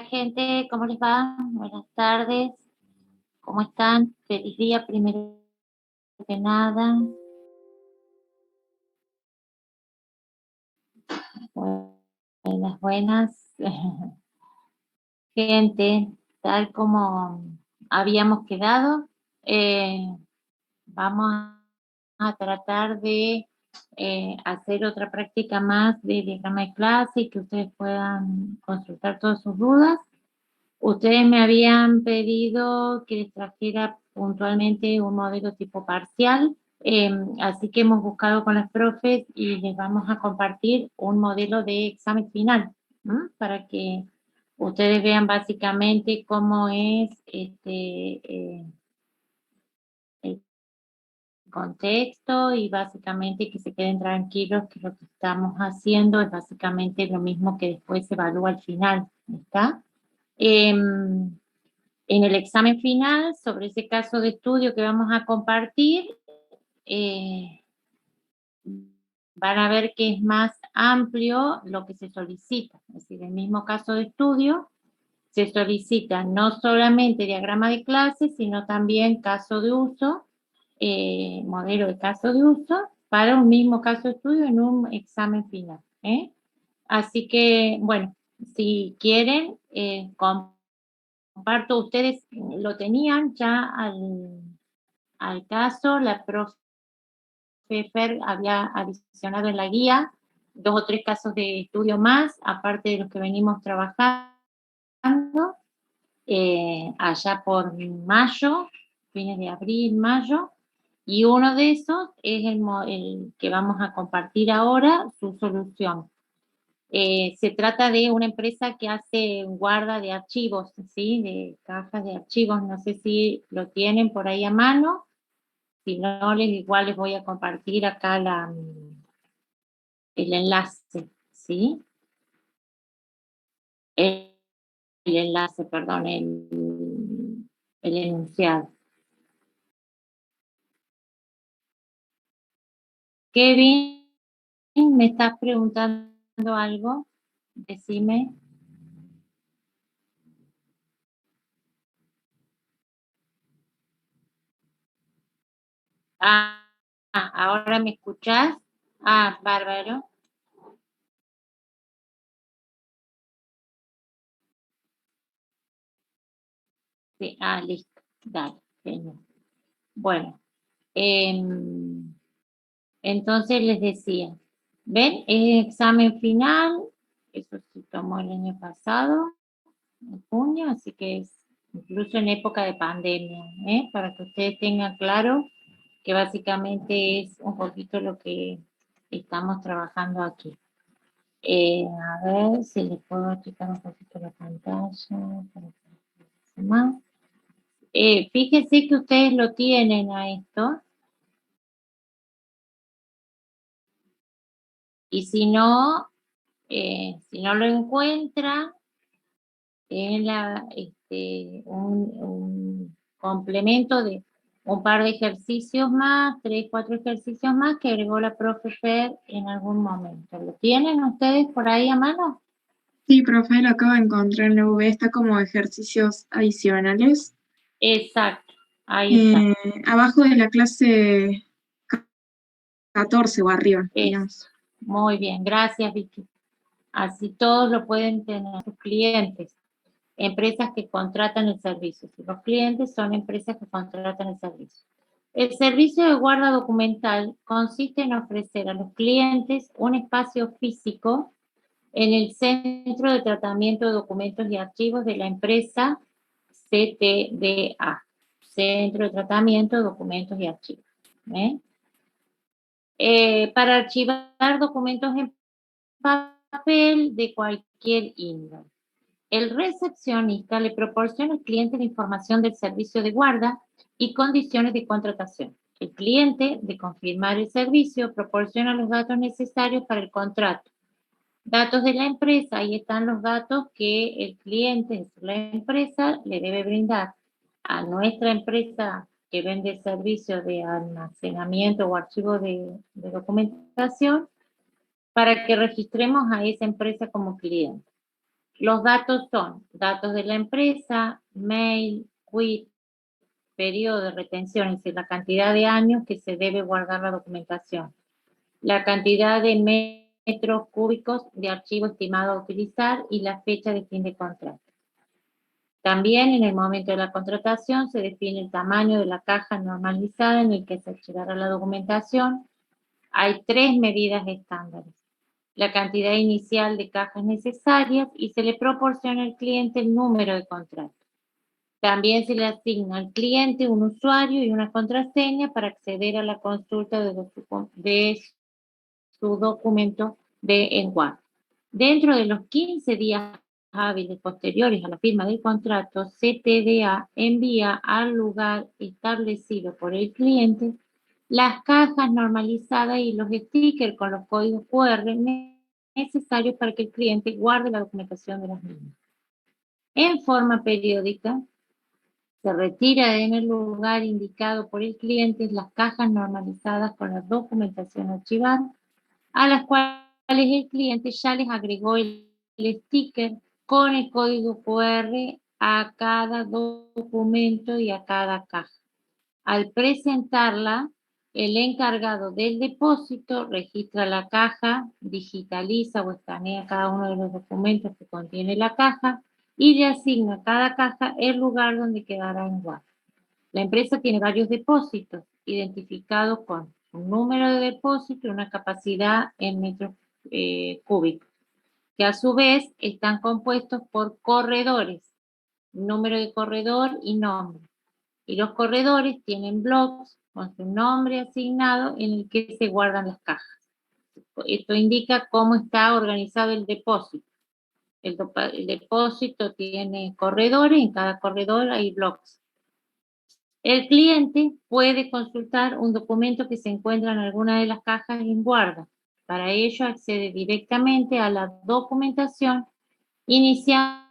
gente, ¿cómo les va? Buenas tardes, ¿cómo están? Feliz día, primero que nada. Buenas, buenas. Gente, tal como habíamos quedado, vamos a tratar de hacer otra práctica más de diagrama de clase y que ustedes puedan consultar todas sus dudas. Ustedes me habían pedido que les trajera puntualmente un modelo tipo parcial, así que hemos buscado con las profes y les vamos a compartir un modelo de examen final, ¿m? Para que ustedes vean básicamente cómo es el contexto y básicamente que se queden tranquilos que lo que estamos haciendo es básicamente lo mismo que después se evalúa al final, ¿está? En el examen final, sobre ese caso de estudio que vamos a compartir, eh, van a ver que es más amplio lo que se solicita. Es decir, el mismo caso de estudio se solicita no solamente diagrama de clase, sino también caso de uso, modelo de caso de uso, para un mismo caso de estudio en un examen final. Así que, bueno, si quieren, comparto, ustedes lo tenían ya al caso, la profe Fer había adicionado en la guía 2 o 3 casos de estudio más, aparte de los que venimos trabajando, allá por mayo, fines de abril, mayo, y uno de esos es el que vamos a compartir ahora, su solución. Se trata de una empresa que hace guarda de archivos, ¿sí? De cajas de archivos, no sé si lo tienen por ahí a mano, si no, igual les voy a compartir acá el enlace, ¿sí? El, el enlace, perdón, el enunciado. Kevin, ¿me estás preguntando algo? Decime. ¿Ahora me escuchás? Bárbaro. Sí, listo. Dale, genial. Bueno, entonces les decía, ¿ven? Es examen final, eso se tomó el año pasado, en junio, así que es incluso en época de pandemia, para que ustedes tengan claro que básicamente es un poquito lo que estamos trabajando aquí. A ver si les puedo achicar un poquito la pantalla para que más. Fíjense que ustedes lo tienen a esto, y si no lo encuentran, es un complemento de un par de ejercicios más, 3, 4 ejercicios más que agregó la profe Fer en algún momento. ¿Lo tienen ustedes por ahí a mano? Sí, profe, lo acabo de encontrar en la UV, está como ejercicios adicionales. Exacto, ahí está. Abajo de la clase 14 o arriba, Es, digamos. muy bien, gracias Vicky. Así todos lo pueden tener sus clientes, empresas que contratan el servicio. Si los clientes son empresas que contratan el servicio. El servicio de guarda documental consiste en ofrecer a los clientes un espacio físico en el Centro de Tratamiento de Documentos y Archivos de la empresa CTDA, Centro de Tratamiento de Documentos y Archivos. Para archivar documentos en papel de cualquier índole. El recepcionista le proporciona al cliente la información del servicio de guarda y condiciones de contratación. El cliente, de confirmar el servicio, proporciona los datos necesarios para el contrato. Datos de la empresa, ahí están los datos que el cliente, la empresa, le debe brindar a nuestra empresa que vende servicios de almacenamiento o archivo de documentación para que registremos a esa empresa como cliente. Los datos son datos de la empresa, mail, quit, periodo de retención, es decir, la cantidad de años que se debe guardar la documentación, la cantidad de metros cúbicos de archivo estimado a utilizar y la fecha de fin de contrato. También en el momento de la contratación se define el tamaño de la caja normalizada en el que se archivará la documentación. Hay 3 medidas estándares: la cantidad inicial de cajas necesarias y se le proporciona al cliente el número de contrato. También se le asigna al cliente un usuario y una contraseña para acceder a la consulta de su documento en Word. Dentro de los 15 días hábiles posteriores a la firma del contrato, CTDA envía al lugar establecido por el cliente las cajas normalizadas y los stickers con los códigos QR necesarios para que el cliente guarde la documentación de las mismas. En forma periódica, se retira en el lugar indicado por el cliente las cajas normalizadas con la documentación archivada, a las cuales el cliente ya les agregó el sticker con el código QR a cada documento y a cada caja. Al presentarla, el encargado del depósito registra la caja, digitaliza o escanea cada uno de los documentos que contiene la caja y le asigna a cada caja el lugar donde quedará en guardia. La empresa tiene varios depósitos identificados con un número de depósito y una capacidad en metros cúbicos, que a su vez están compuestos por corredores, número de corredor y nombre. Y los corredores tienen blogs con su nombre asignado en el que se guardan las cajas. Esto indica cómo está organizado el depósito. El depósito tiene corredores, en cada corredor hay blogs. El cliente puede consultar un documento que se encuentra en alguna de las cajas en guarda. Para ello accede directamente a la documentación, iniciando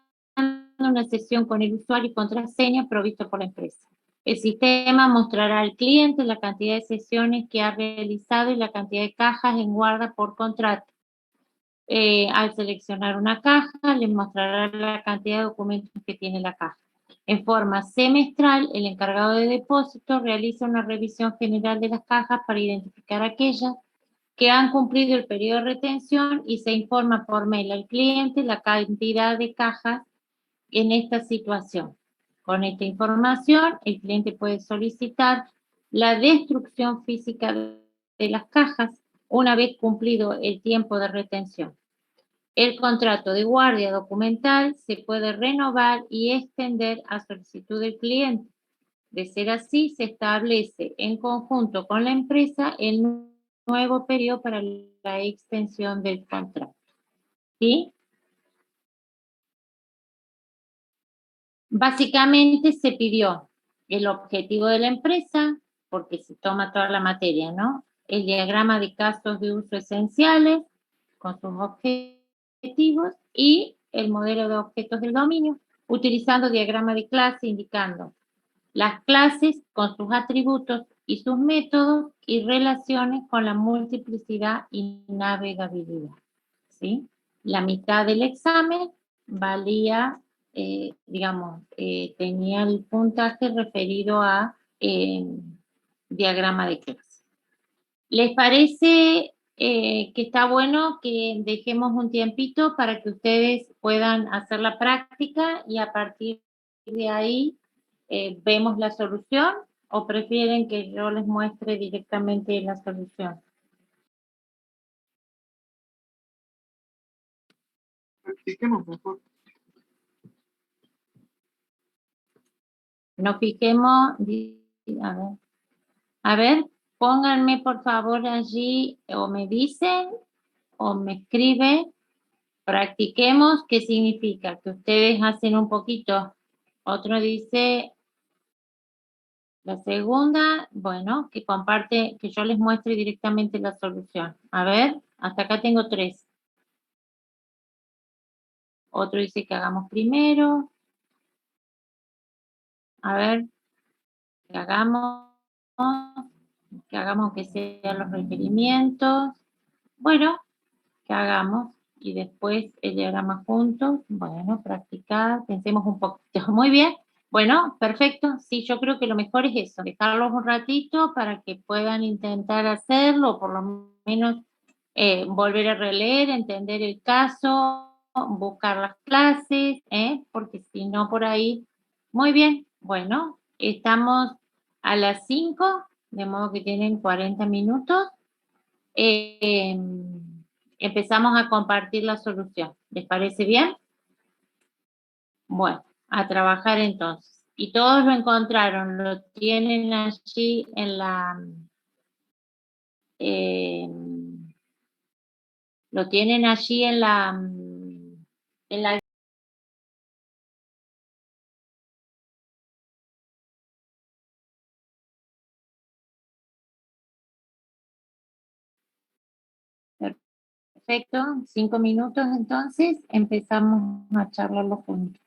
una sesión con el usuario y contraseña provisto por la empresa. El sistema mostrará al cliente la cantidad de sesiones que ha realizado y la cantidad de cajas en guarda por contrato. Al seleccionar una caja, le mostrará la cantidad de documentos que tiene la caja. En forma semestral, el encargado de depósito realiza una revisión general de las cajas para identificar aquellas que han cumplido el periodo de retención y se informa por mail al cliente la cantidad de cajas en esta situación. Con esta información, el cliente puede solicitar la destrucción física de las cajas una vez cumplido el tiempo de retención. El contrato de guardia documental se puede renovar y extender a solicitud del cliente. De ser así, se establece en conjunto con la empresa el nuevo periodo para la extensión del contrato. ¿Sí? Básicamente se pidió el objetivo de la empresa, porque se toma toda la materia, ¿no? El diagrama de casos de uso esenciales con sus objetivos y el modelo de objetos del dominio, utilizando diagrama de clase indicando las clases con sus atributos y sus métodos y relaciones con la multiplicidad y navegabilidad. ¿Sí? La mitad del examen valía, tenía el puntaje referido a diagrama de clase. ¿Les parece que está bueno que dejemos un tiempito para que ustedes puedan hacer la práctica y a partir de ahí vemos la solución o prefieren que yo les muestre directamente la solución? Practiquemos mejor. Nos fijemos, a ver, pónganme por favor allí o me dicen o me escriben, practiquemos, ¿qué significa? Que ustedes hacen un poquito, otro dice la segunda, bueno, que comparte, que yo les muestre directamente la solución. A ver, hasta acá tengo 3. Otro dice que hagamos primero. A ver, que hagamos aunque sean los requerimientos. Bueno, que hagamos. y después el diagrama juntos. Bueno, practicar, pensemos un poquito. Muy bien. Bueno, perfecto. Sí, yo creo que lo mejor es eso, dejarlos un ratito para que puedan intentar hacerlo, o por lo menos volver a releer, entender el caso, buscar las clases, porque si no por ahí. Muy bien. Bueno, estamos a las 5, de modo que tienen 40 minutos. Empezamos a compartir la solución. ¿Les parece bien? Bueno, a trabajar entonces. Y todos lo encontraron, lo tienen allí en la... eh, lo tienen allí en la... en la... Perfecto, 5 minutos entonces, empezamos a charlarlo juntos.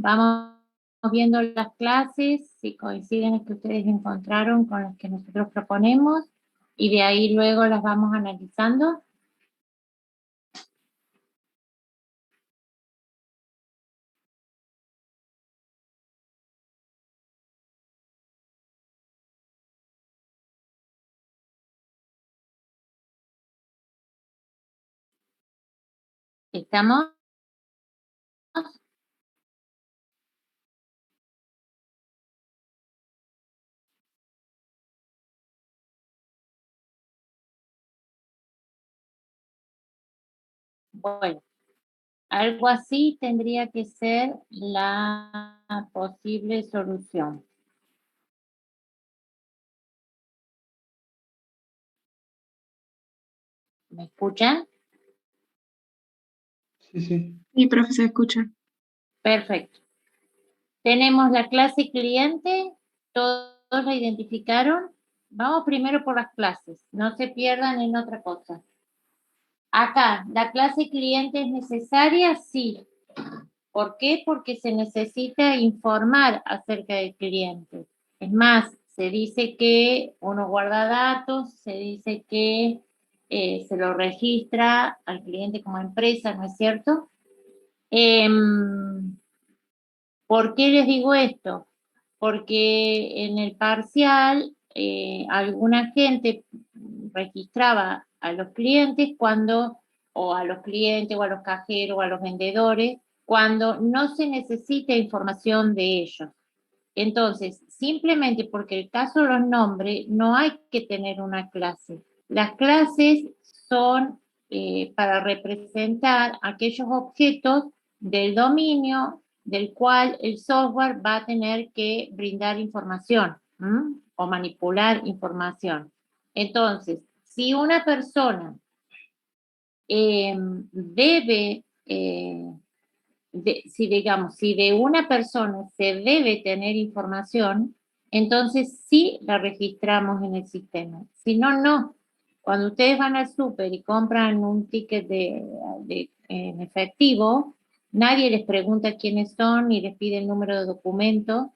Vamos viendo las clases, si coinciden las que ustedes encontraron con las que nosotros proponemos, y de ahí luego las vamos analizando. ¿Estamos? Bueno, algo así tendría que ser la posible solución. ¿Me escuchan? Sí, sí. Sí, profe, se escucha. Perfecto. Tenemos la clase cliente, todos la identificaron. Vamos primero por las clases, no se pierdan en otra cosa. Acá, ¿la clase cliente es necesaria? Sí. ¿Por qué? Porque se necesita informar acerca del cliente. Es más, se dice que uno guarda datos, se dice que se lo registra al cliente como empresa, ¿no es cierto? ¿Por qué les digo esto? Porque en el parcial alguna gente registraba a los clientes o a los clientes, o a los cajeros, o a los vendedores, cuando no se necesita información de ellos. Entonces, simplemente porque el caso los nombre, no hay que tener una clase. Las clases son para representar aquellos objetos del dominio del cual el software va a tener que brindar información o manipular información. Entonces, si una persona debe, si de una persona se debe tener información, entonces sí la registramos en el sistema. Si no, no. Cuando ustedes van al súper y compran un ticket en efectivo, nadie les pregunta quiénes son, ni les pide el número de documento,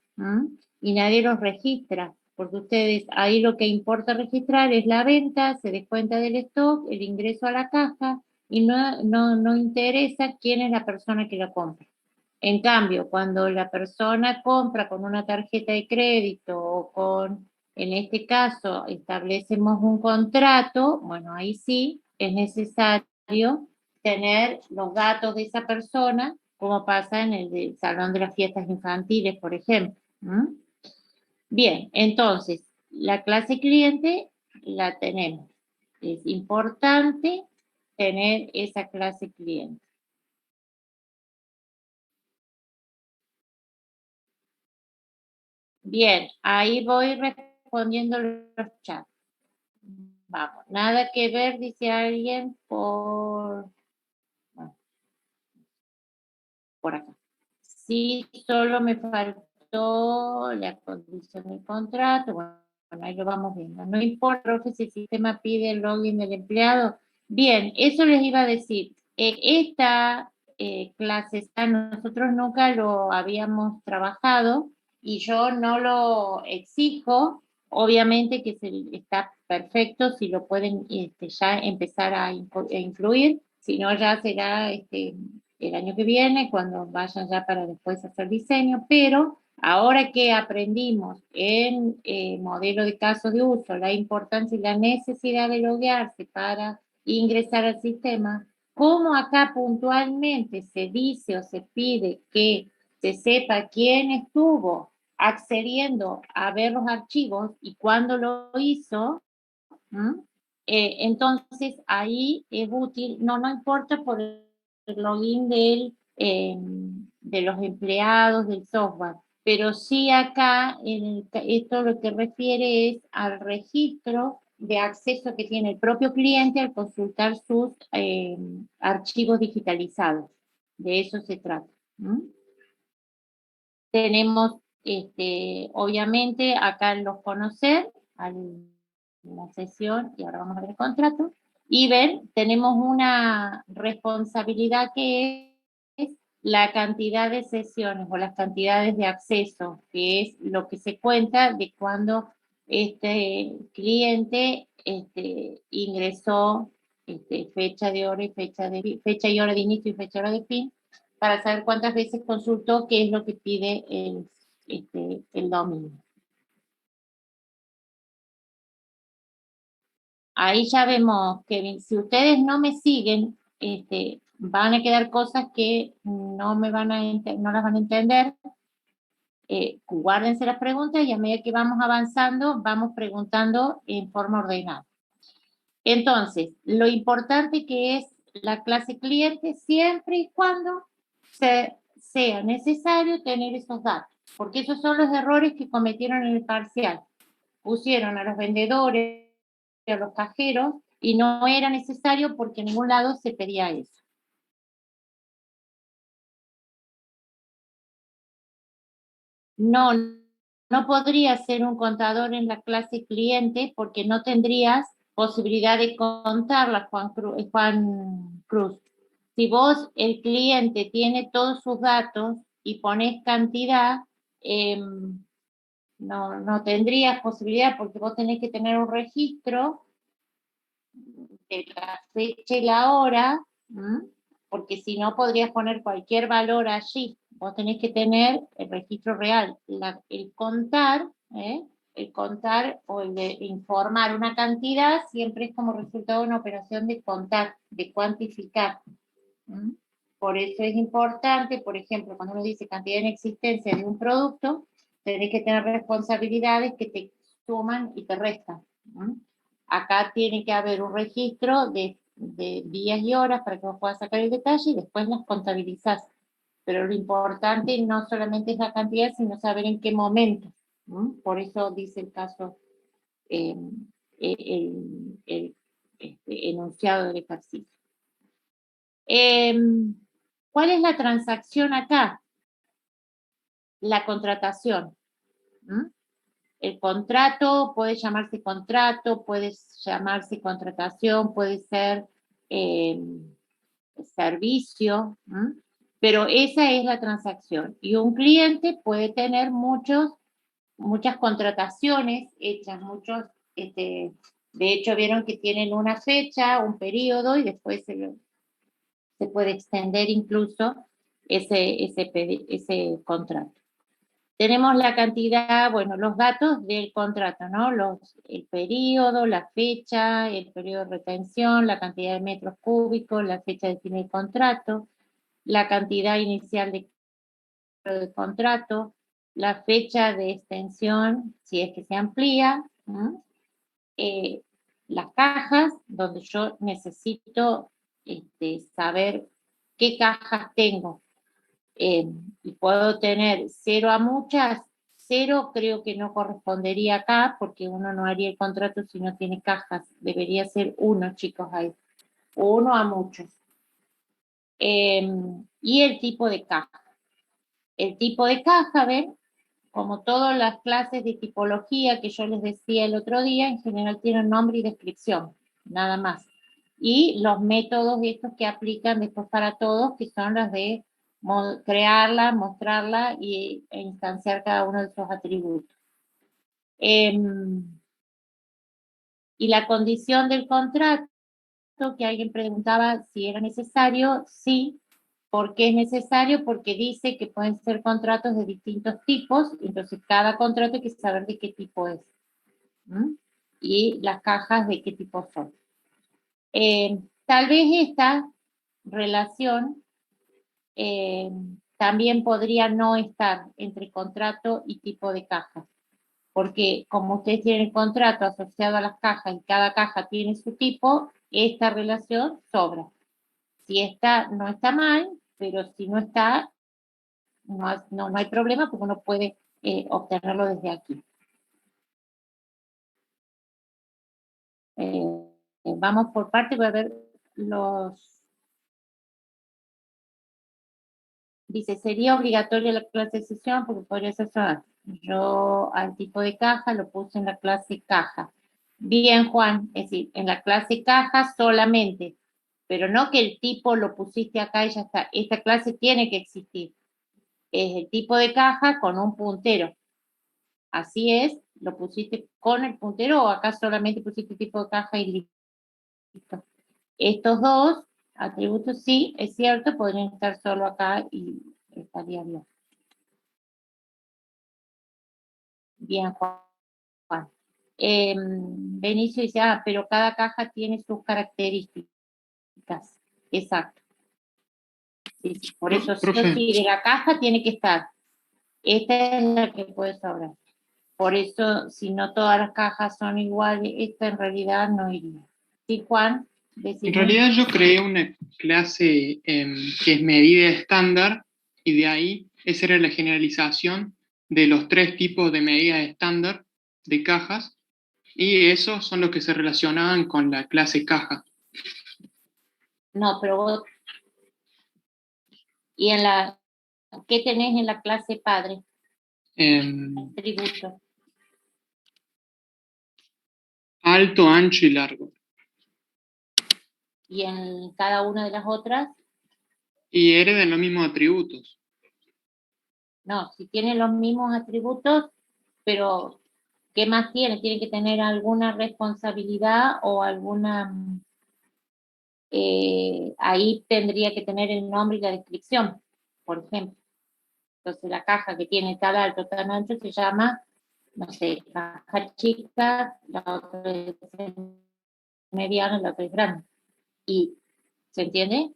y nadie los registra, porque ustedes, ahí lo que importa registrar es la venta, se descuenta del stock, el ingreso a la caja, y no interesa quién es la persona que la compra. En cambio, cuando la persona compra con una tarjeta de crédito o con, en este caso, establecemos un contrato, bueno, ahí sí es necesario tener los datos de esa persona, como pasa en el del salón de las fiestas infantiles, por ejemplo. Bien, entonces, la clase cliente la tenemos. Es importante tener esa clase cliente. Bien, ahí voy respondiendo los chats. Vamos, nada que ver, dice alguien, bueno, por acá. Sí, solo me faltó la condición del contrato. Bueno, ahí lo vamos viendo. No importa, profe, si el sistema pide el login del empleado. Bien, eso les iba a decir. Esta clase, nosotros nunca lo habíamos trabajado y yo no lo exijo. Obviamente que está perfecto si lo pueden ya empezar a incluir, si no ya será el año que viene, cuando vayan ya para después hacer diseño, pero ahora que aprendimos en modelo de caso de uso la importancia y la necesidad de loguearse para ingresar al sistema, como acá puntualmente se dice o se pide que se sepa quién estuvo accediendo a ver los archivos y cuándo lo hizo, entonces ahí es útil, no importa por el login de los empleados del software, pero sí acá esto lo que refiere es al registro de acceso que tiene el propio cliente al consultar sus archivos digitalizados. De eso se trata. Tenemos, obviamente, acá los conocer, la sesión, y ahora vamos a ver el contrato, y ver, tenemos una responsabilidad que es la cantidad de sesiones o las cantidades de acceso, que es lo que se cuenta de cuando este cliente ingresó fecha de hora y fecha y hora de inicio y fecha y hora de fin, para saber cuántas veces consultó, qué es lo que pide el dominio. Ahí ya vemos que si ustedes no me siguen, van a quedar cosas que no las van a entender. Guárdense las preguntas y a medida que vamos avanzando, vamos preguntando en forma ordenada. Entonces, lo importante que es la clase cliente siempre y cuando sea necesario tener esos datos, porque esos son los errores que cometieron en el parcial. Pusieron a los vendedores, a los cajeros, y no era necesario porque en ningún lado se pedía eso. No podría ser un contador en la clase cliente porque no tendrías posibilidad de contarla, Juan Cruz. Si vos, el cliente, tiene todos sus datos y pones cantidad, no tendrías posibilidad porque vos tenés que tener un registro de la fecha y la hora, porque si no podrías poner cualquier valor allí. Vos tenés que tener el registro real, el contar, el contar o el de informar una cantidad siempre es como resultado de una operación de contar, de cuantificar. Por eso es importante, por ejemplo, cuando uno dice cantidad en existencia de un producto, tenés que tener responsabilidades que te suman y te restan. Acá tiene que haber un registro de de días y horas para que vos puedas sacar el detalle y después las contabilizás. Pero lo importante no solamente es la cantidad, sino saber en qué momento. Por eso dice el caso, eh, el enunciado del ejercicio. ¿Cuál es la transacción acá? La contratación. El contrato puede llamarse contrato, puede llamarse contratación, puede ser servicio, pero esa es la transacción. Y un cliente puede tener muchas contrataciones hechas, de hecho, vieron que tienen una fecha, un periodo, y después se puede extender incluso ese contrato. Tenemos la cantidad, bueno, los datos del contrato, ¿no? El periodo, la fecha, el periodo de retención, la cantidad de metros cúbicos, la fecha de fin del contrato, la cantidad inicial de contrato, la fecha de extensión, si es que se amplía, las cajas, donde yo necesito saber qué cajas tengo. Y puedo tener 0 a muchas, 0 creo que no correspondería acá, porque uno no haría el contrato si no tiene cajas. Debería ser 1, chicos, ahí. 1 a muchos. Y el tipo de caja. El tipo de caja, ¿ven? Como todas las clases de tipología que yo les decía el otro día, en general tienen nombre y descripción, nada más. Y los métodos estos que aplican después para todos, que son los de crearla, mostrarla e instanciar cada uno de sus atributos. Y la condición del contrato, que alguien preguntaba si era necesario, sí. ¿Por qué es necesario? Porque dice que pueden ser contratos de distintos tipos, entonces cada contrato hay que saber de qué tipo es. Y las cajas de qué tipo son. Tal vez esta relación también podría no estar entre contrato y tipo de caja, porque como ustedes tienen el contrato asociado a las cajas y cada caja tiene su tipo, esta relación sobra. Si está, no está mal, pero si no está, no hay problema porque uno puede obtenerlo desde aquí. Vamos por parte, voy a ver los... Dice, sería obligatoria la clase de sesión porque podría ser sonar. Yo al tipo de caja lo puse en la clase caja. Bien, Juan, es decir, en la clase caja solamente, pero no que el tipo lo pusiste acá y ya está. Esta clase tiene que existir. Es el tipo de caja con un puntero. Así es, lo pusiste con el puntero o acá solamente pusiste tipo de caja y listo. Estos dos atributos sí, es cierto, podrían estar solo acá y estaría bien. Bien, Juan. Benicio dice, pero cada caja tiene sus características. Exacto. Sí, por eso sí, de la caja tiene que estar. Esta es la que puede sobrar. Por eso, si no todas las cajas son iguales, esta en realidad no iría. ¿Sí, Juan? Decime. En realidad yo creé una clase que es medida estándar y de ahí esa era la generalización de los 3 tipos de medidas estándar de cajas y esos son los que se relacionaban con la clase caja. No, pero vos... ¿Y qué tenés en la clase padre? Atributo. Alto, ancho y largo. ¿Y en cada una de las otras? Y hereden los mismos atributos. No, si tienen los mismos atributos, pero ¿qué más tiene? Tiene que tener alguna responsabilidad o alguna... ahí tendría que tener el nombre y la descripción, por ejemplo. Entonces la caja que tiene tal alto, tan ancho, se llama, no sé, caja chica, la otra es mediana, la otra es grande. ¿Y se entiende?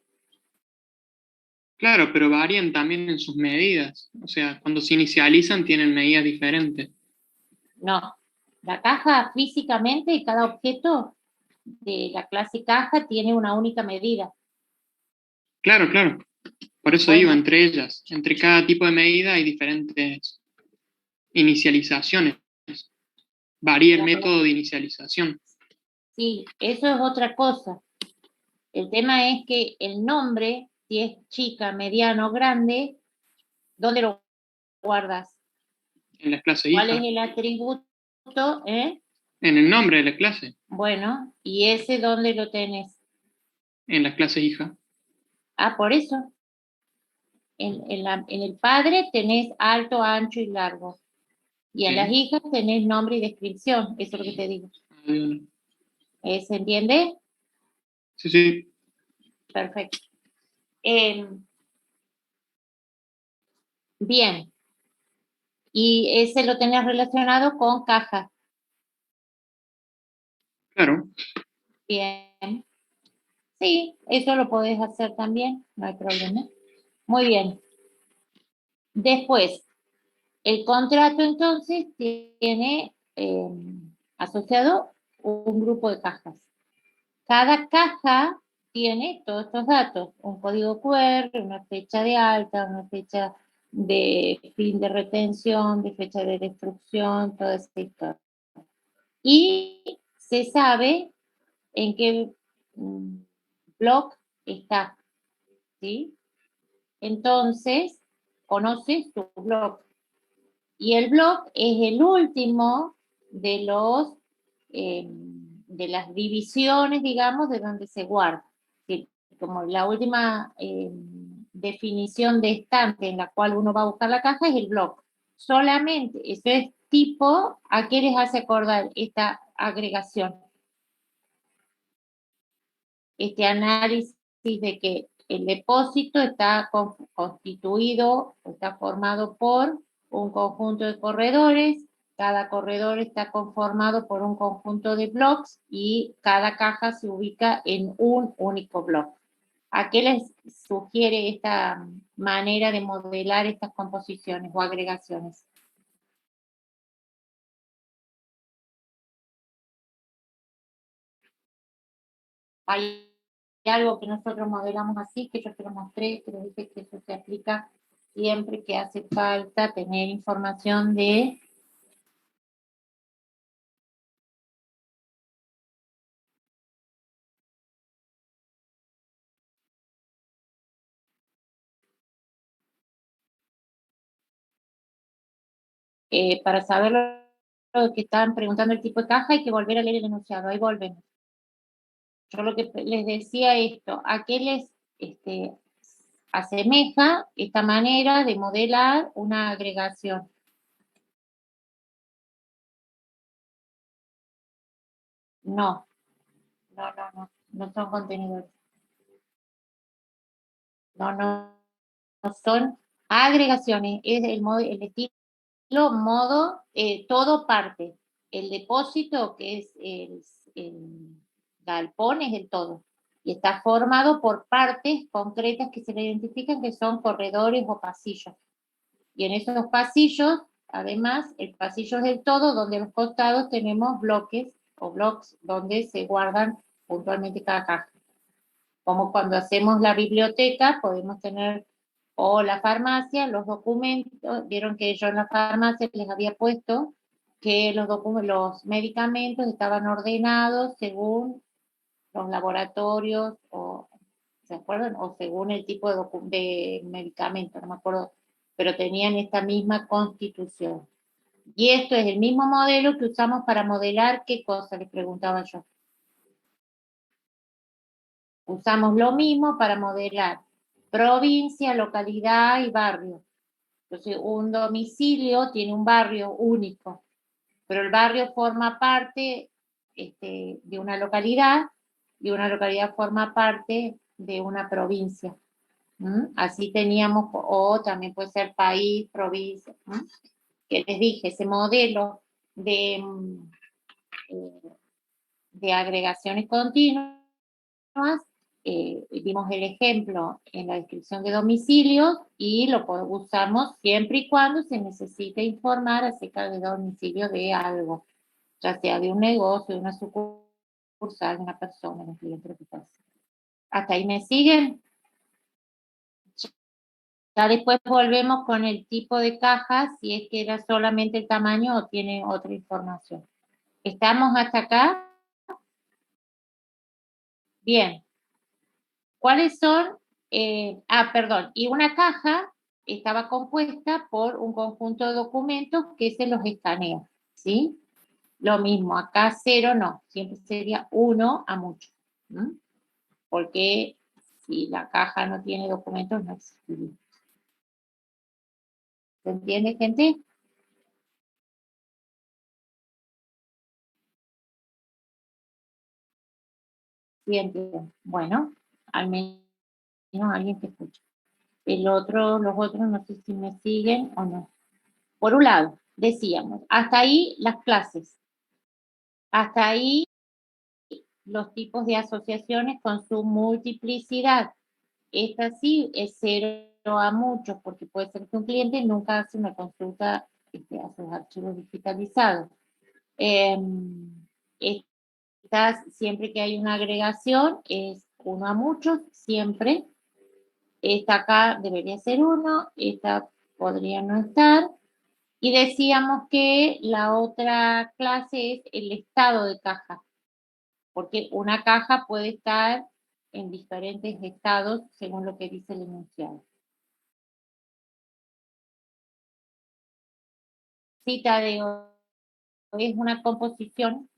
Claro, pero varían también en sus medidas. O sea, cuando se inicializan tienen medidas diferentes. No. La caja físicamente, cada objeto de la clase caja tiene una única medida. Claro, claro. Por eso Bueno. digo, entre ellas, entre cada tipo de medida hay diferentes inicializaciones. Varía el Claro. método de inicialización. Sí, eso es otra cosa. El tema es que el nombre, si es chica, mediano, grande, ¿dónde lo guardas? En la clase ¿Cuál hija. es el atributo? En el nombre de la clase. Bueno, ¿y ese dónde lo tenés? En la clase hija. Ah, por eso. En el padre tenés alto, ancho y largo. Y en Sí. las hijas tenés nombre y descripción. Eso es lo que te digo. ¿Se entiende? Sí, sí. Perfecto. Bien. Y ese lo tenés relacionado con caja. Claro. Bien. Sí, eso lo podés hacer también, no hay problema. Muy bien. Después, el contrato entonces tiene asociado un grupo de cajas. Cada caja tiene todos estos datos, un código QR, una fecha de alta, una fecha de fin de retención, de fecha de destrucción, todo esto. Y se sabe en qué block está, ¿sí? Entonces, conoces tu blog. Y el blog es el último de de las divisiones, digamos, de donde se guarda. ¿Sí? Como la última definición de estante en la cual uno va a buscar la caja es el blog. Solamente, eso es tipo, ¿a qué les hace acordar esta agregación? Este análisis de que el depósito está constituido, está formado por un conjunto de corredores, cada corredor está conformado por un conjunto de blocks y cada caja se ubica en un único bloque. ¿A qué les sugiere esta manera de modelar estas composiciones o agregaciones? Hay algo que nosotros modelamos así, que yo te lo mostré, que les dije que eso se aplica siempre que hace falta tener información de para saber lo que estaban preguntando el tipo de caja, hay que volver a leer el enunciado, ahí volvemos. Yo lo que les decía esto, ¿a qué les asemeja esta manera de modelar una agregación? No, no son contenedores. No son agregaciones, es el estilo modo, todo parte. El depósito, que es el galpón, es el todo. Y está formado por partes concretas que se le identifican que son corredores o pasillos. Y en esos pasillos, además, el pasillo es el todo, donde a los costados tenemos bloques o blocks donde se guardan puntualmente cada caja. Como cuando hacemos la biblioteca, podemos tener, o la farmacia, los documentos, vieron que yo en la farmacia les había puesto que los medicamentos estaban ordenados según los laboratorios, o, ¿se acuerdan? O según el tipo de medicamento, no me acuerdo, pero tenían esta misma constitución. Y esto es el mismo modelo que usamos para modelar, ¿qué cosa? Les preguntaba yo. Usamos lo mismo para modelar provincia, localidad y barrio. Entonces, un domicilio tiene un barrio único, pero el barrio forma parte de una localidad y una localidad forma parte de una provincia. Así teníamos, o también puede ser país, provincia. Que les dije, ese modelo de, de agregaciones continuas, vimos el ejemplo en la descripción de domicilios y lo usamos siempre y cuando se necesite informar acerca del domicilio de algo, ya sea de un negocio, de una sucursal sucursal, una persona, un cliente, lo que pasa. ¿Hasta ahí me siguen? Ya después volvemos con el tipo de caja, si es que era solamente el tamaño o tiene otra información. ¿Estamos hasta acá? Bien. ¿Cuáles son? Perdón. Y una caja estaba compuesta por un conjunto de documentos que se los escanea, ¿sí? Lo mismo, acá 0 no, siempre sería 1 a mucho. Porque si la caja no tiene documentos, no existiría. ¿Se entiende, gente? Sí, entiendo. Bueno, al menos alguien te escucha. Los otros no sé si me siguen o no. Por un lado, decíamos, hasta ahí las clases. Hasta ahí los tipos de asociaciones con su multiplicidad. Esta sí es 0 a muchos, porque puede ser que un cliente nunca hace una consulta a sus archivos digitalizados. Estas, siempre que hay una agregación, es 1 a muchos, siempre. Esta acá debería ser 1, esta podría no estar. Y decíamos que la otra clase es el estado de caja, porque una caja puede estar en diferentes estados según lo que dice el enunciado. Cita de es una composición,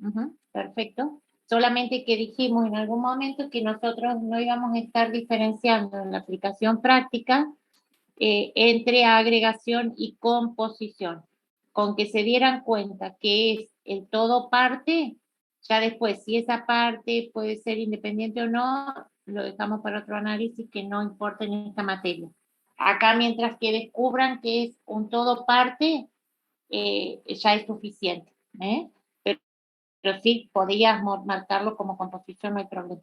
perfecto. Solamente que dijimos en algún momento que nosotros no íbamos a estar diferenciando en la aplicación práctica entre agregación y composición. Con que se dieran cuenta que es el todo parte, ya después, si esa parte puede ser independiente o no, lo dejamos para otro análisis que no importa en esta materia. Acá, mientras que descubran que es un todo parte, ya es suficiente. Pero sí, podías marcarlo como composición, no hay problema.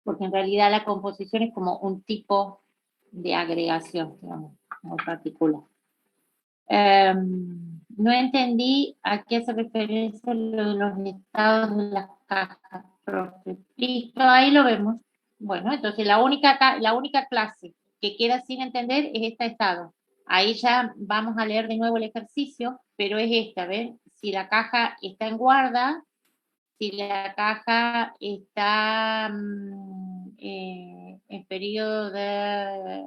Porque en realidad la composición es como un tipo de agregación, digamos, muy particular. No entendí a qué hace referencia lo de los estados de las cajas. Listo, ahí lo vemos. Bueno, entonces la única clase que queda sin entender es este estado. Ahí ya vamos a leer de nuevo el ejercicio, pero es esta, ¿ven? Si la caja está en guarda, si la caja está en periodo de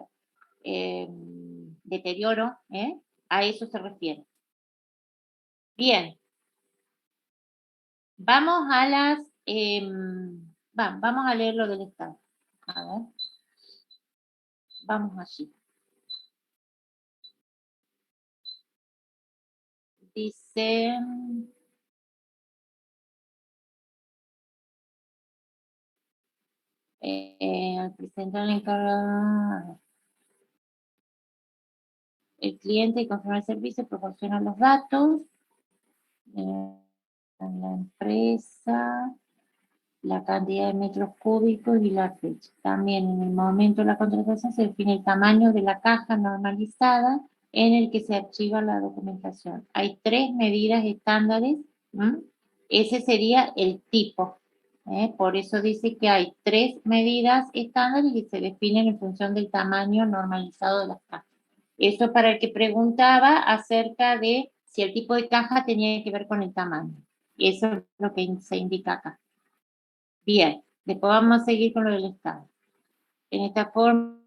deterioro, a eso se refiere. Bien, vamos a vamos a leer lo del estado. A ver, vamos allí. Dice, al presentar el encargado, el cliente y confirmar el servicio proporciona los datos en la empresa, la cantidad de metros cúbicos y la fecha. También en el momento de la contratación se define el tamaño de la caja normalizada en el que se archiva la documentación. Hay 3 medidas estándares. Ese sería el tipo. Por eso dice que hay 3 medidas estándares que se definen en función del tamaño normalizado de las cajas. Eso para el que preguntaba acerca de si el tipo de caja tenía que ver con el tamaño. Eso es lo que se indica acá. Bien, después vamos a seguir con lo del estado. En esta forma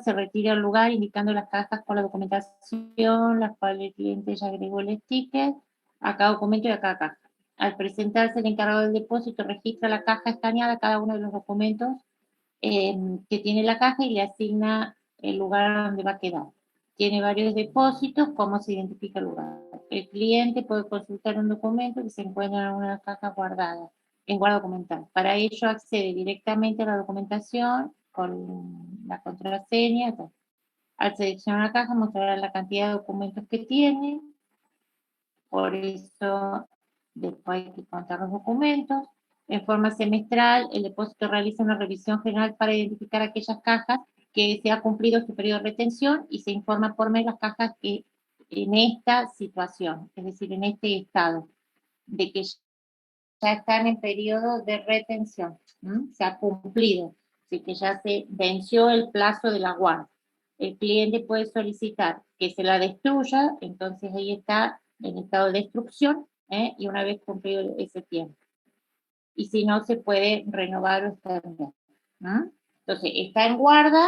se retira el lugar indicando las cajas con la documentación, las cuales el cliente ya agregó el sticker a cada documento y a cada caja. Al presentarse el encargado del depósito registra la caja escaneada a cada uno de los documentos que tiene la caja y le asigna el lugar donde va a quedar. Tiene varios depósitos, ¿cómo se identifica el lugar? El cliente puede consultar un documento que se encuentra en una caja guardada, en guarda documental. Para ello accede directamente a la documentación con la contraseña. Al seleccionar la caja mostrará la cantidad de documentos que tiene. Por eso después hay que contar los documentos. En forma semestral, el depósito realiza una revisión general para identificar aquellas cajas que se ha cumplido su periodo de retención y se informa por mes las cajas que en esta situación, es decir, en este estado. de que ya están en periodo de retención, se ha cumplido, así que ya se venció el plazo de la guarda. El cliente puede solicitar que se la destruya, entonces ahí está en estado de destrucción, y una vez cumplido ese tiempo. Y si no, se puede renovar o extender. Entonces, está en guarda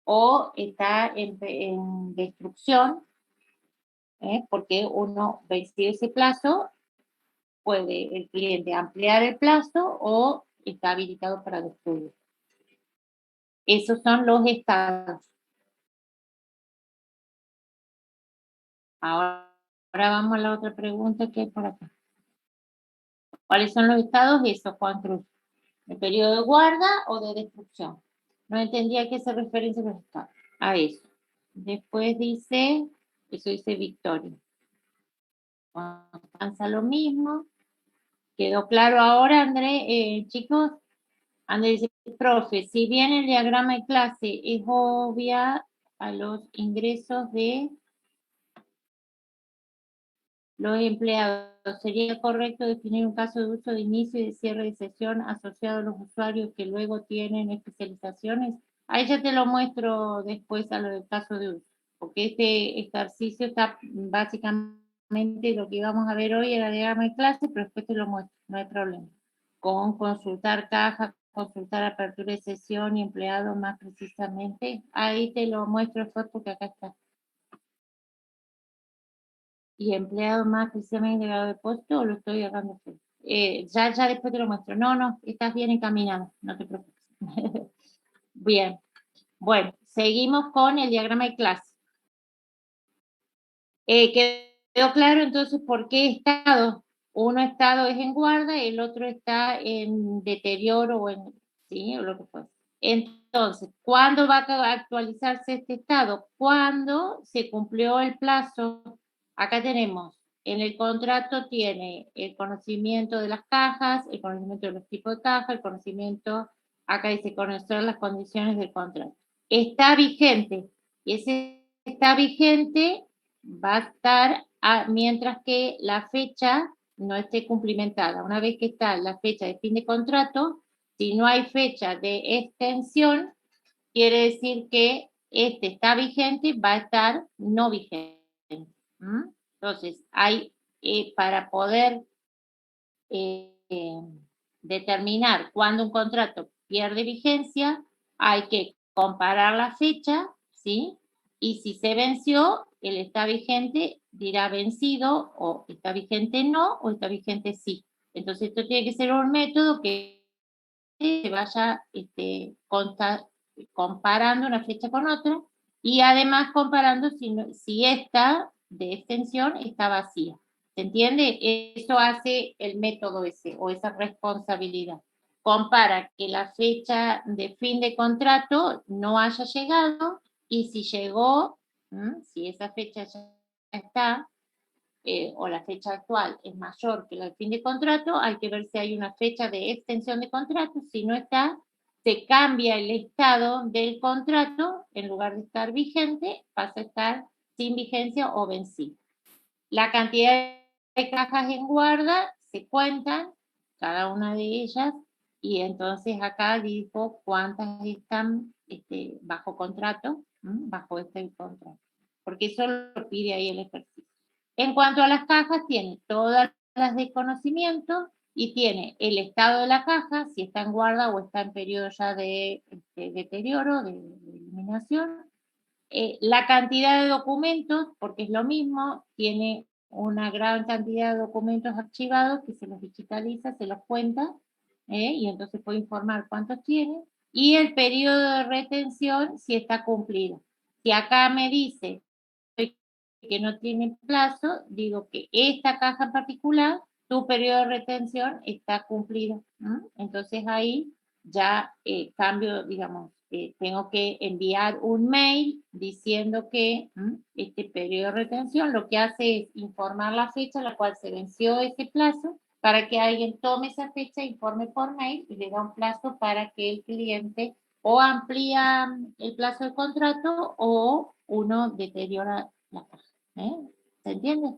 o está en destrucción, porque uno vencido ese plazo, puede el cliente ampliar el plazo o está habilitado para destruir. Esos son los estados. Ahora vamos a la otra pregunta que hay por acá. ¿Cuáles son los estados? Eso, Juan Cruz. ¿El periodo de guarda o de destrucción? No entendía a qué se referencia los estados. A eso. Después dice, eso dice Victoria. Avanza lo mismo. ¿Quedó claro ahora, André? Chicos, André dice, profe, si bien el diagrama de clase es obvia a los ingresos de los empleados, ¿sería correcto definir un caso de uso de inicio y de cierre de sesión asociado a los usuarios que luego tienen especializaciones? Ahí ya te lo muestro después a lo del caso de uso, porque este ejercicio está básicamente lo que íbamos a ver hoy era diagrama de clase, pero después te lo muestro, no hay problema. Con consultar caja, consultar apertura de sesión y empleado más precisamente, ahí te lo muestro porque acá está. Y empleado más precisamente de grado de depósito, o lo estoy agarrando. Ya después te lo muestro. No, estás bien encaminado, no te preocupes. Bien. Bueno, seguimos con el diagrama de clase. ¿Quedó claro entonces por qué estado? Uno estado es en guarda, el otro está en deterioro o en, ¿sí? O lo que fuese. Entonces, ¿cuándo va a actualizarse este estado? Cuando se cumplió el plazo. Acá tenemos, en el contrato tiene el conocimiento de las cajas, el conocimiento de los tipos de caja, el conocimiento, acá dice conocer las condiciones del contrato. Está vigente, y ese está vigente va a estar mientras que la fecha no esté cumplimentada. Una vez que está la fecha de fin de contrato, si no hay fecha de extensión, quiere decir que este está vigente, va a estar no vigente. Entonces, hay para poder determinar cuándo un contrato pierde vigencia, hay que comparar la fecha, ¿sí? Y si se venció, el está vigente dirá vencido, o está vigente no, o está vigente sí. Entonces, esto tiene que ser un método que se vaya comparando una fecha con otra, y además comparando si esta de extensión está vacía. ¿Se entiende? Eso hace el método ese, o esa responsabilidad. Compara que la fecha de fin de contrato no haya llegado, y si llegó, si esa fecha ya está, o la fecha actual es mayor que la del fin de contrato, hay que ver si hay una fecha de extensión de contrato. Si no está, se cambia el estado del contrato, en lugar de estar vigente, pasa a estar sin vigencia o vencido. La cantidad de cajas en guarda se cuentan, cada una de ellas, y entonces acá dijo cuántas están bajo contrato, bajo este contrato, porque eso lo pide ahí el ejercicio. En cuanto a las cajas, tiene todas las de conocimiento y tiene el estado de la caja, si está en guarda o está en periodo ya de deterioro, de eliminación. La cantidad de documentos, porque es lo mismo, tiene una gran cantidad de documentos archivados que se los digitaliza, se los cuenta, y entonces puede informar cuántos tiene. Y el periodo de retención, si está cumplido. Si acá me dice que no tiene plazo, digo que esta caja en particular, tu periodo de retención está cumplido. Entonces ahí ya cambio, digamos, tengo que enviar un mail diciendo que este periodo de retención lo que hace es informar la fecha a la cual se venció ese plazo, para que alguien tome esa fecha, informe por mail y le da un plazo para que el cliente o amplía el plazo de contrato o uno deteriora la caja. ¿Se entiende?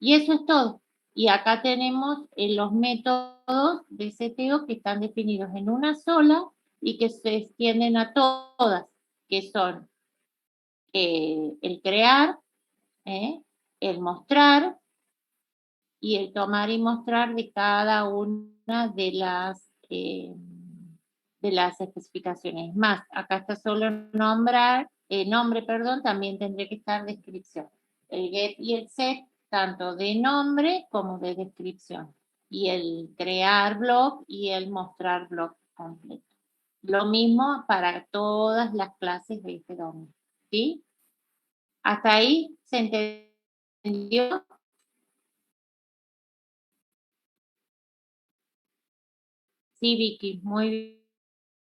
Y eso es todo. Y acá tenemos los métodos de seteo que están definidos en una sola y que se extienden a todas, que son el crear, el mostrar y el tomar y mostrar de cada una de las especificaciones. Más, acá está solo nombre, también tendría que estar descripción. El get y el set, tanto de nombre como de descripción. Y el crear blog y el mostrar blog completo. Lo mismo para todas las clases de este dominio. ¿Sí? ¿Hasta ahí se entendió? Sí, Vicky, muy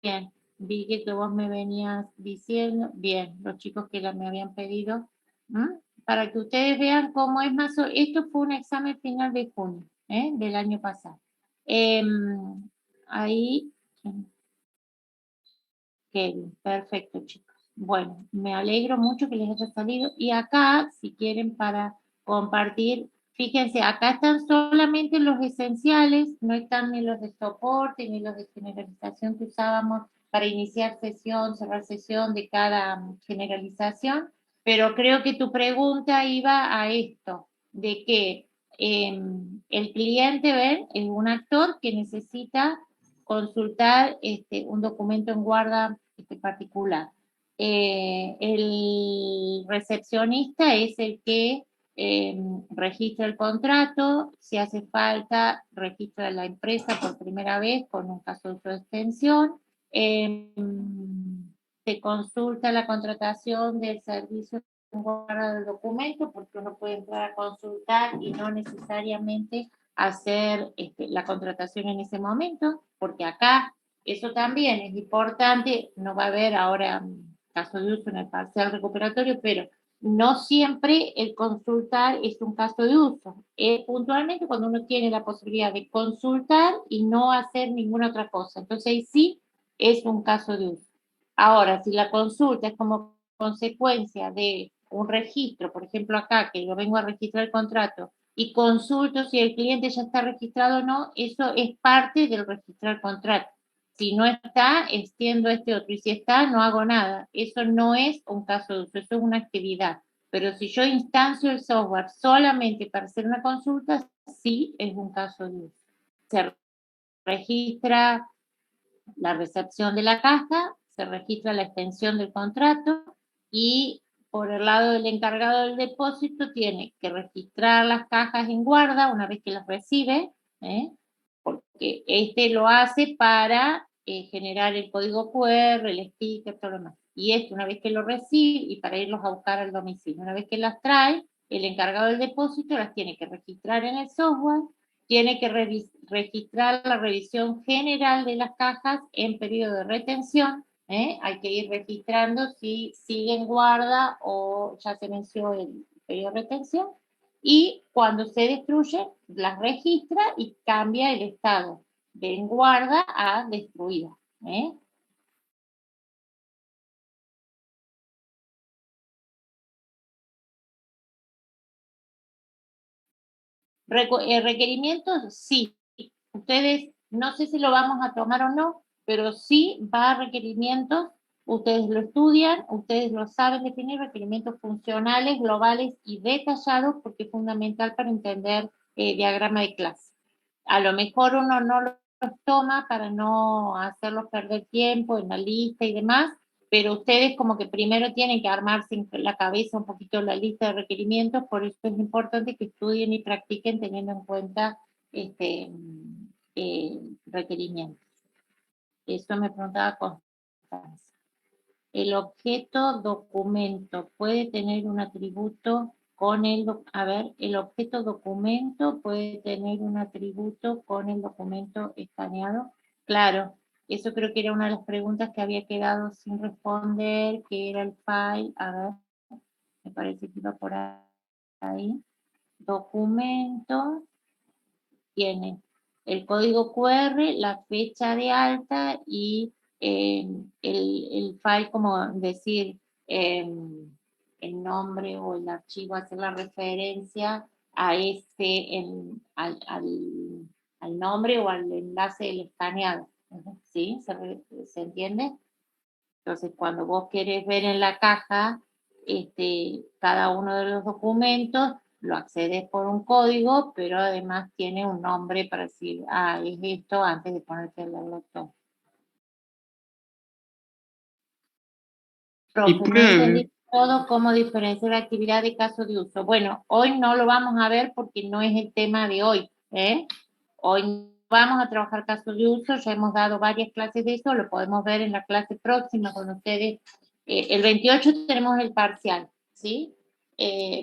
bien. Vi que vos me venías diciendo, bien, los chicos que me habían pedido, para que ustedes vean cómo es más, esto fue un examen final de junio, del año pasado. Ahí, Kevin, perfecto, chicos. Bueno, me alegro mucho que les haya salido. Y acá, si quieren para compartir, fíjense, acá están solamente los esenciales, no están ni los de soporte ni los de generalización que usábamos para iniciar sesión, cerrar sesión de cada generalización, pero creo que tu pregunta iba a esto, de que el cliente, ¿ven? Es un actor que necesita consultar un documento en guarda particular. El recepcionista es el que registra el contrato, si hace falta, registra la empresa por primera vez con un caso de uso de extensión, se consulta la contratación del servicio en guarda del documento, porque uno puede entrar a consultar y no necesariamente hacer la contratación en ese momento, porque acá eso también es importante, no va a haber ahora caso de uso en el parcial recuperatorio, pero no siempre el consultar es un caso de uso. Puntualmente cuando uno tiene la posibilidad de consultar y no hacer ninguna otra cosa. Entonces ahí sí es un caso de uso. Ahora, si la consulta es como consecuencia de un registro, por ejemplo acá, que yo vengo a registrar el contrato, y consulto si el cliente ya está registrado o no, eso es parte del registrar contrato. Si no está, extiendo otro, y si está, no hago nada. Eso no es un caso de uso, eso es una actividad. Pero si yo instancio el software solamente para hacer una consulta, sí es un caso de uso. Se registra la recepción de la caja, se registra la extensión del contrato y por el lado del encargado del depósito tiene que registrar las cajas en guarda una vez que las recibe, porque lo hace para generar el código QR, el sticker, todo lo demás. Y una vez que lo recibe y para irlos a buscar al domicilio. Una vez que las trae, el encargado del depósito las tiene que registrar en el software, tiene que registrar la revisión general de las cajas en periodo de retención. Hay que ir registrando si sigue en guarda o ya se venció el periodo de retención. Y cuando se destruye, las registra y cambia el estado de en guarda a destruida. Requerimientos, sí. Ustedes, no sé si lo vamos a tomar o no, pero sí va a requerimientos. Ustedes lo estudian, ustedes lo saben definir, requerimientos funcionales, globales y detallados, porque es fundamental para entender diagrama de clase. A lo mejor uno no los toma para no hacerlos perder tiempo en la lista y demás, pero ustedes como que primero tienen que armarse en la cabeza un poquito la lista de requerimientos, por eso es importante que estudien y practiquen teniendo en cuenta requerimientos. Eso me preguntaba Constanza. El objeto documento puede tener un atributo con el objeto documento puede tener un atributo con el documento escaneado. Claro, eso creo que era una de las preguntas que había quedado sin responder, que era el file. A ver, me parece que iba por ahí. Documento tiene el código QR, la fecha de alta y el file, como decir, el nombre o el archivo, hacer la referencia a al nombre o al enlace del escaneado. ¿Sí? ¿Se entiende? Entonces, cuando vos querés ver en la caja cada uno de los documentos, lo accedes por un código, pero además tiene un nombre para decir, es esto, antes de ponerte el doctor. Y Profe, no entendí todo cómo diferenciar la actividad de caso de uso. Bueno, hoy no lo vamos a ver porque no es el tema de hoy. Hoy vamos a trabajar casos de uso, ya hemos dado varias clases de eso, lo podemos ver en la clase próxima con ustedes. El 28 tenemos el parcial, ¿sí?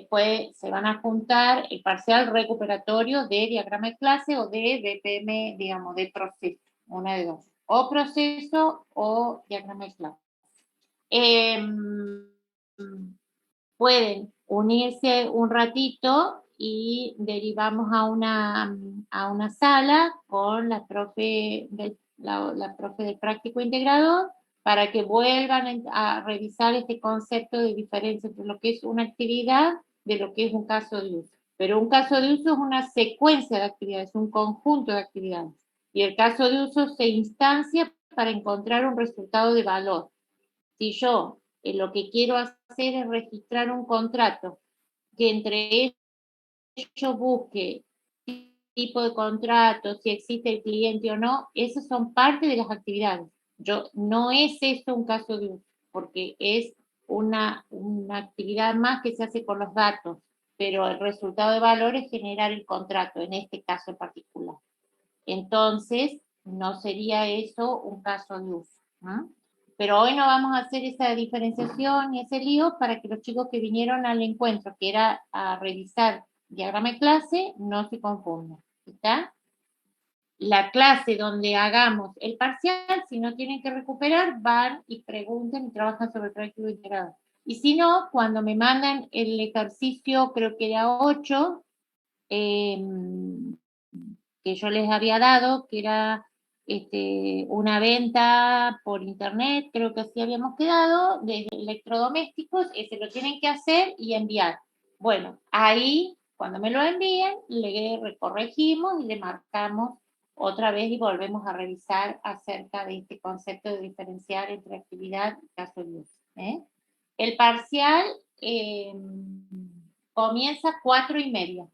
Pues se van a juntar el parcial recuperatorio de diagrama de clase o de BPM, digamos, de proceso, una de dos. O proceso o diagrama de clase. Pueden unirse un ratito y derivamos a una sala con la profe la profe del práctico integrador para que vuelvan a revisar este concepto de diferencia entre lo que es una actividad de lo que es un caso de uso. Pero un caso de uso es una secuencia de actividades, un conjunto de actividades. Y el caso de uso se instancia para encontrar un resultado de valor. Si yo lo que quiero hacer es registrar un contrato que entre ellos busque tipo de contrato, si existe el cliente o no, esas son parte de las actividades. No es esto un caso de uso, porque es una actividad más que se hace con los datos, pero el resultado de valor es generar el contrato, en este caso en particular. Entonces, no sería eso un caso de uso. Pero hoy no vamos a hacer esa diferenciación y ese lío para que los chicos que vinieron al encuentro, que era a revisar diagrama de clase, no se confundan. ¿Está? La clase donde hagamos el parcial, si no tienen que recuperar, van y preguntan y trabajan sobre el práctico integrado. Y si no, cuando me mandan el ejercicio, creo que era 8, que yo les había dado, que era una venta por internet, creo que así habíamos quedado, de electrodomésticos, ese lo tienen que hacer y enviar. Bueno, ahí, cuando me lo envíen, le recorregimos y le marcamos otra vez y volvemos a revisar acerca de este concepto de diferenciar entre actividad y caso de uso. El parcial comienza 4:30.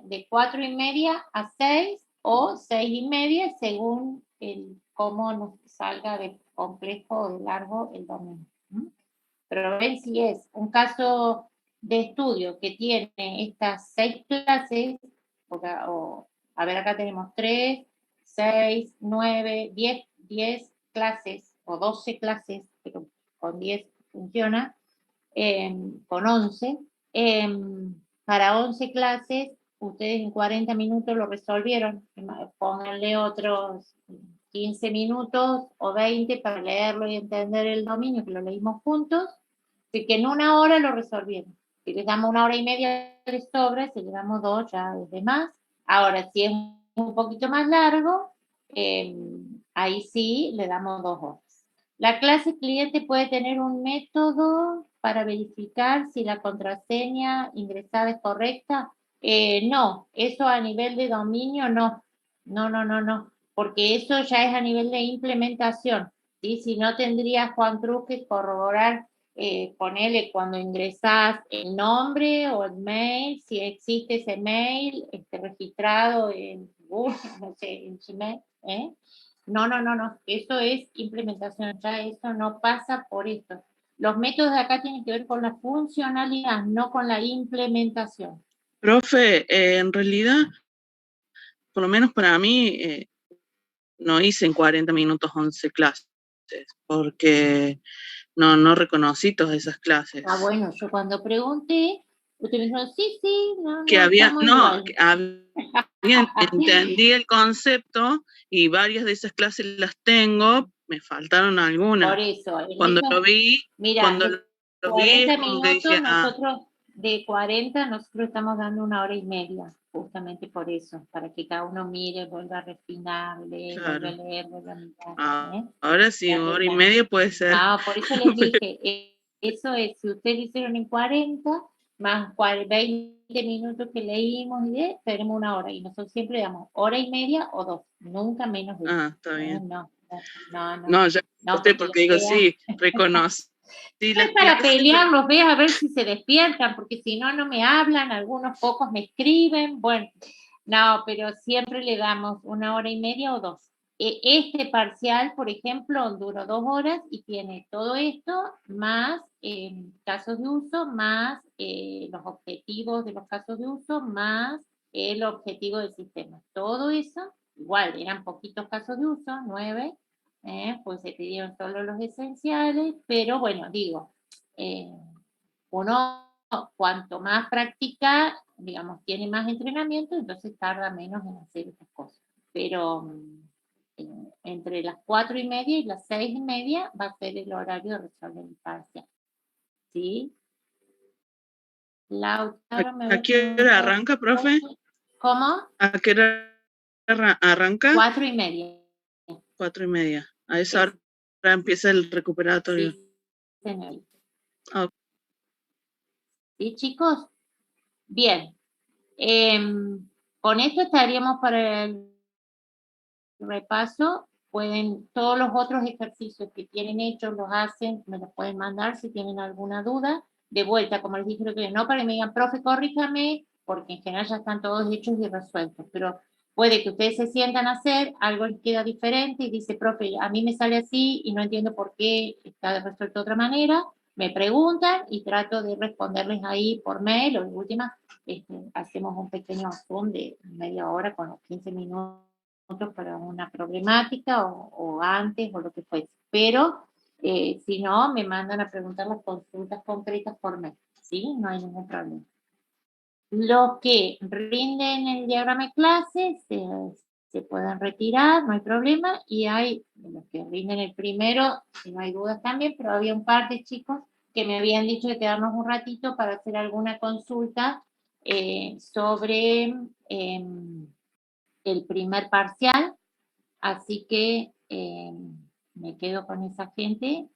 De 4:30 a 6 o 6:30 según cómo nos salga de complejo o de largo el domingo. Pero ven si es un caso de estudio que tiene estas 6 clases, a ver, acá tenemos 3, 6, 9, 10 clases o 12 clases, pero con 10 funciona, con 11. Para 11 clases, ustedes en 40 minutos lo resolvieron. Pónganle otros 15 minutos o 20 para leerlo y entender el dominio, que lo leímos juntos. Así que en 1 hora lo resolvieron. Si les damos 1 hora y media de sobra, si les damos 2 ya es de más. Ahora, si es un poquito más largo, ahí sí le damos 2 horas. La clase cliente puede tener un método para verificar si la contraseña ingresada es correcta. No, eso a nivel de dominio no. No, porque eso ya es a nivel de implementación. ¿Sí? Si no, tendría Juan Cruz que corroborar, ponerle cuando ingresás el nombre o el mail, si existe ese mail registrado en Google, no sé, en Gmail. No, eso es implementación, ya eso no pasa por esto. Los métodos de acá tienen que ver con la funcionalidad, no con la implementación. Profe, en realidad, por lo menos para mí, no hice en 40 minutos 11 clases, porque no reconocí todas esas clases. Bueno, yo cuando pregunté, usted me dijo, sí, que había, igual. Entendí el concepto y varias de esas clases las tengo, me faltaron algunas. Por eso. Cuando lo vi, mira, de 40 minutos, dije, nosotros de 40, nosotros estamos dando 1 hora y media, justamente por eso, para que cada uno mire, vuelva a refinar, vuelva a leer, vuelva a mirar. Ahora sí, 1 hora y media puede ser. Por eso les dije, eso es, si ustedes hicieron en 40, más 20 minutos que leímos y tenemos 1 hora. Y nosotros siempre damos 1h30 o 2, nunca menos de eso. Ah, está bien. No, Ya no, porque digo, sí, reconocí es las para clases. pelearlos, ve a ver si se despiertan, porque si no, no me hablan, algunos pocos me escriben, bueno, no, pero siempre le damos 1h30 o 2. Este parcial, por ejemplo, duró 2 horas y tiene todo esto, más casos de uso, más los objetivos de los casos de uso, más el objetivo del sistema. Todo eso, igual, eran poquitos casos de uso, 9, pues se pidieron solo los esenciales, pero bueno, digo, uno cuanto más práctica, digamos, tiene más entrenamiento, entonces tarda menos en hacer estas cosas. Pero entre las 4:30 y las 6:30 va a ser el horario de resolver el parcial. ¿Sí? Lautaro, ¿A qué hora arranca, profe? ¿Cómo? ¿A qué hora arranca? 4:30. 4:30. A esa hora empieza el recuperatorio. Sí, señorita. Ah, ¿Sí, chicos? Bien. Con esto estaríamos para el repaso. Pueden, todos los otros ejercicios que tienen hechos los hacen, me los pueden mandar si tienen alguna duda. De vuelta, como les dije, no para que me digan, profe, corríjame, porque en general ya están todos hechos y resueltos, pero puede que ustedes se sientan a hacer, algo les queda diferente y dice, profe, a mí me sale así y no entiendo por qué está resuelto de otra manera. Me preguntan y trato de responderles ahí por mail o en última, hacemos un pequeño Zoom de media hora con los 15 minutos para una problemática o antes o lo que fuese. Pero si no, me mandan a preguntar las consultas concretas por mail, ¿sí? No hay ningún problema. Los que rinden el diagrama de clase se pueden retirar, no hay problema, y hay los que rinden el primero, si no hay dudas también, pero había un par de chicos que me habían dicho de quedarnos un ratito para hacer alguna consulta sobre el primer parcial, así que me quedo con esa gente